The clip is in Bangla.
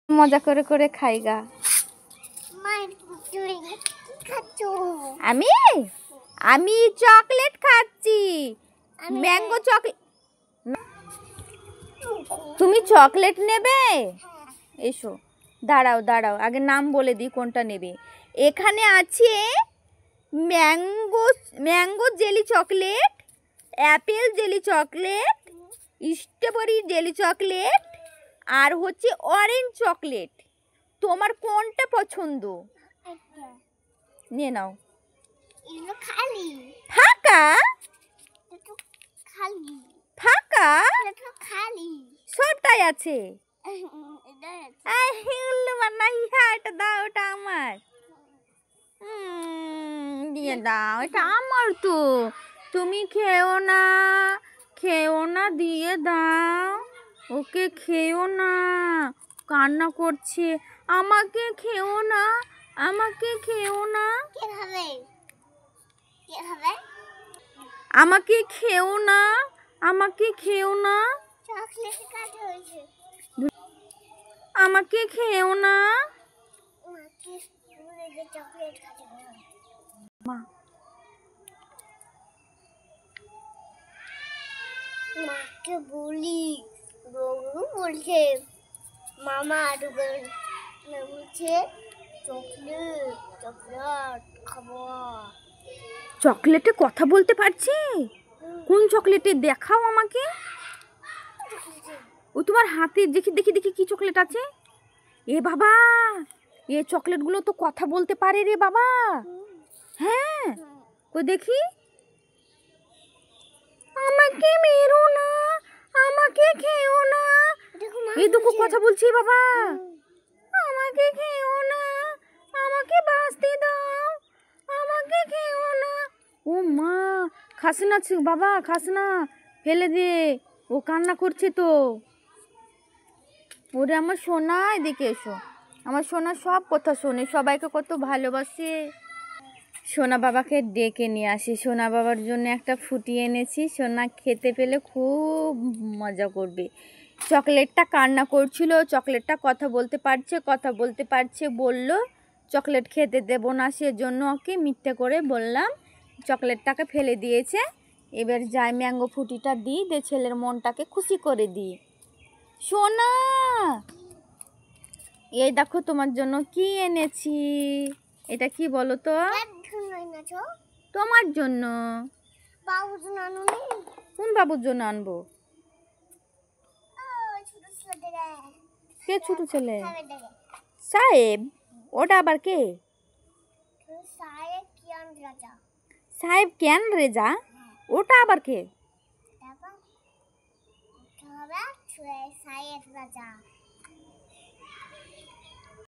মজা করে করে খাইগা। আমি আমি চকলেট খাচ্ছি, ম্যাঙ্গো চকলেট। তুমি চকলেট নেবে? এসো, দাঁড়াও দাঁড়াও, আগে নাম বলে দিই কোনটা নেবে। এখানে আছে mango mango jelly chocolate, apple jelly chocolate, strawberry jelly chocolate, আর হচ্ছে অরেঞ্জ চকলেট। তোমার কোনটা পছন্দ? নিয়ে নাও। ফাঁকা ফাঁকা সবটাই আছে। এটা দাও, ওটা আমার। দিয়ে দাও, এটা আমার তো। তুমি খেও না, খেও না, দিয়ে দাও। ওকে খেও না, কান্না করছে। আমাকে খেও না, আমাকে খেও না, আমাকে খেও না, আমাকে খেও না, আমাকে খেও না। মাকে বলি, বলছে মামা বলছে চকলেট চকলেট খাবো। চকলেটে কথা বলতে পারছে? কোন চকলেটে দেখাও আমাকে। ও তোমার হাতে, দেখি দেখি দেখি কি চকলেট আছে। এ বাবা, এ চকলেটগুলো তো কথা বলতে পারে রে বাবা। হ্যাঁ, কই দেখি। আমাকে মেরো না, আমাকে খেও না। এই দেখো কথা বলছি বাবা। আমাকে খেও না, আমাকে বাঁচতে দাও, আমাকে খেও না। ও মা, খাস না বাবা, খাস না, ফেলে দে। ও কান্না করছে তো। ওরে আমার সোনা, এদিকে এসো। আমার সোনা সব কথা শোনে, সবাইকে কত ভালোবাসে। সোনা বাবাকে ডেকে নিয়ে আসি। সোনা বাবার জন্য একটা ফুটি এনেছি, সোনা খেতে পেলে খুব মজা করবে। চকলেটটা কান্না করছিল, চকলেটটা কথা বলতে পারছে, কথা বলতে পারছে, বলল চকলেট খেতে দেবো না, সেজন্য ওকে মিথ্যে করে বললাম, চকলেটটাকে ফেলে দিয়েছে। এবার যাই ম্যাঙ্গো ফুটিটা দিই, দে ছেলের মনটাকে খুশি করে দিই। সোনা, এই দেখো তোমার জন্য কি এনেছি। এটা কি বলো তো? তোমার জন্য। বাবুর জন্য আনুনি? কোন বাবুর জন্য আনবো? কে ছোট ছেলে? সাহেব? ওটা আবার কে? সাহেব কেন রেজা? ওটা আবার কে?